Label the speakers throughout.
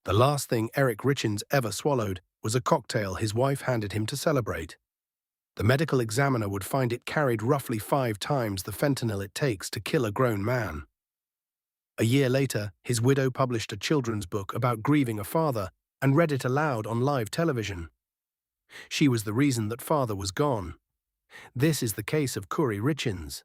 Speaker 1: The last thing Eric Richins ever swallowed was a cocktail his wife handed him to celebrate. The medical examiner would find it carried roughly 5 times the fentanyl it takes to kill a grown man. A year later, his widow published a children's book about grieving a father and read it aloud on live television. She was the reason that father was gone. This is the case of Kouri Richins,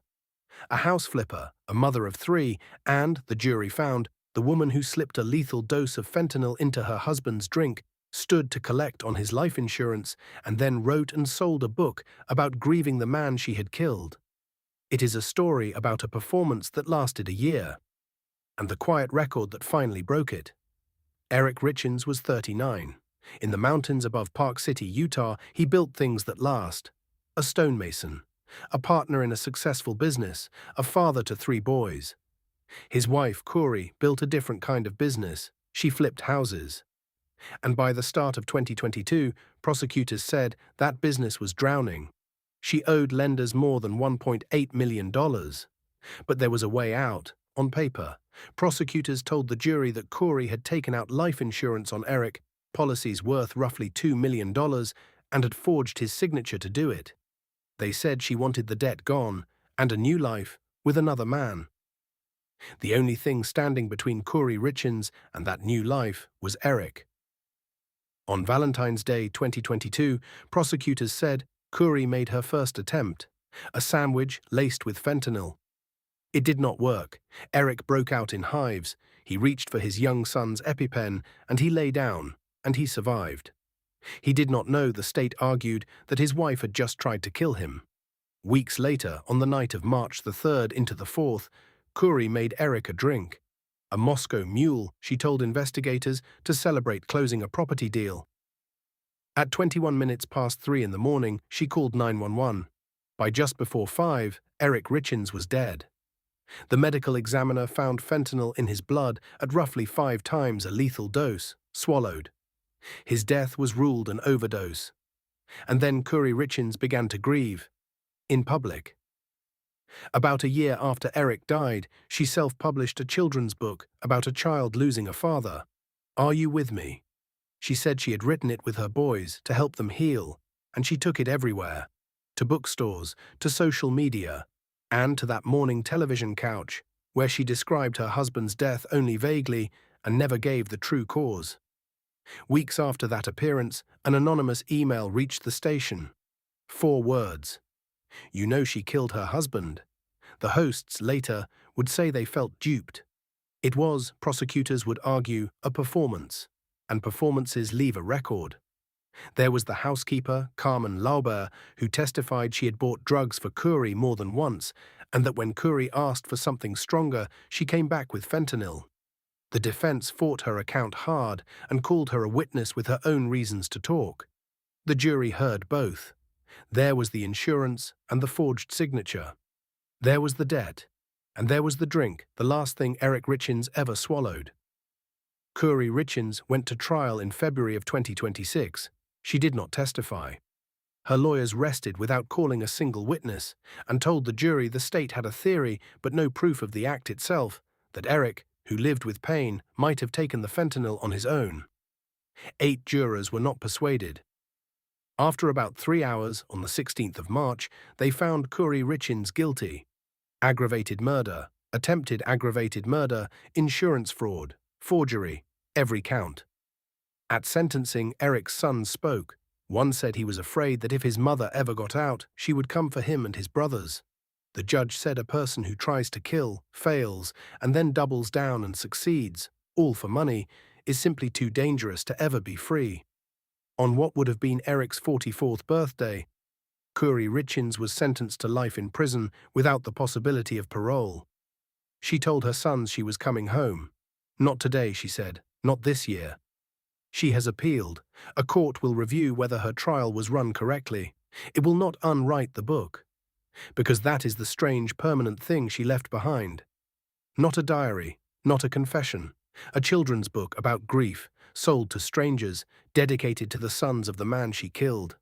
Speaker 1: a house flipper, a mother of 3, and, the jury found, the woman who slipped a lethal dose of fentanyl into her husband's drink, stood to collect on his life insurance, and then wrote and sold a book about grieving the man she had killed. It is a story about a performance that lasted a year, and the quiet record that finally broke it. Eric Richins was 39. In the mountains above Park City, Utah, he built things that last. A stonemason, a partner in a successful business, a father to 3 boys. His wife, Kouri, built a different kind of business. She flipped houses. And by the start of 2022, prosecutors said that business was drowning. She owed lenders more than $1.8 million. But there was a way out, on paper. Prosecutors told the jury that Kouri had taken out life insurance on Eric, policies worth roughly $2 million, and had forged his signature to do it. They said she wanted the debt gone, and a new life, with another man. The only thing standing between Kouri Richins and that new life was Eric. On Valentine's Day 2022, prosecutors said Kouri made her first attempt, a sandwich laced with fentanyl. It did not work. Eric broke out in hives. He reached for his young son's EpiPen, and he lay down, and he survived. He did not know, the state argued, that his wife had just tried to kill him. Weeks later, on the night of March the 3rd into the 4th, Kouri made Eric a drink. A Moscow Mule, she told investigators, to celebrate closing a property deal. At 21 minutes past 3 in the morning, she called 911. By just before 5, Eric Richins was dead. The medical examiner found fentanyl in his blood at roughly 5 times a lethal dose, swallowed. His death was ruled an overdose. And then Kouri Richins began to grieve, in public. About a year after Eric died, she self-published a children's book about a child losing a father. Are You With Me? She said she had written it with her boys to help them heal, and she took it everywhere, to bookstores, to social media, and to that morning television couch, where she described her husband's death only vaguely and never gave the true cause. Weeks after that appearance, an anonymous email reached the station. 4 words. You know she killed her husband. The hosts later would say they felt duped. It was, prosecutors would argue, a performance, and performances leave a record. There was the housekeeper, Carmen Lauber, who testified she had bought drugs for Kouri more than once, and that when Kouri asked for something stronger, she came back with fentanyl. The defense fought her account hard and called her a witness with her own reasons to talk. The jury heard both. There was the insurance and the forged signature. There was the debt. And there was the drink, the last thing Eric Richins ever swallowed. Kouri Richins went to trial in February of 2026. She did not testify. Her lawyers rested without calling a single witness and told the jury the state had a theory but no proof of the act itself, that Eric, who lived with pain, might have taken the fentanyl on his own. 8 jurors were not persuaded. After about 3 hours, on the 16th of March, they found Kouri Richins guilty. Aggravated murder, attempted aggravated murder, insurance fraud, forgery, every count. At sentencing, Eric's sons spoke. One said he was afraid that if his mother ever got out, she would come for him and his brothers. The judge said a person who tries to kill, fails, and then doubles down and succeeds, all for money, is simply too dangerous to ever be free. On what would have been Eric's 44th birthday, Kouri Richins was sentenced to life in prison without the possibility of parole. She told her sons she was coming home. Not today, she said, not this year. She has appealed. A court will review whether her trial was run correctly. It will not unwrite the book. Because that is the strange permanent thing she left behind. Not a diary, not a confession. A children's book about grief, sold to strangers, dedicated to the sons of the man she killed.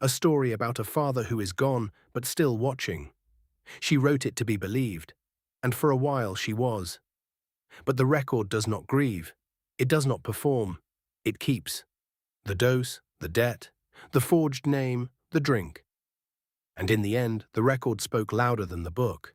Speaker 1: A story about a father who is gone, but still watching. She wrote it to be believed, and for a while she was. But the record does not grieve. It does not perform, it keeps. The dose, the debt, the forged name, the drink. And in the end, the record spoke louder than the book.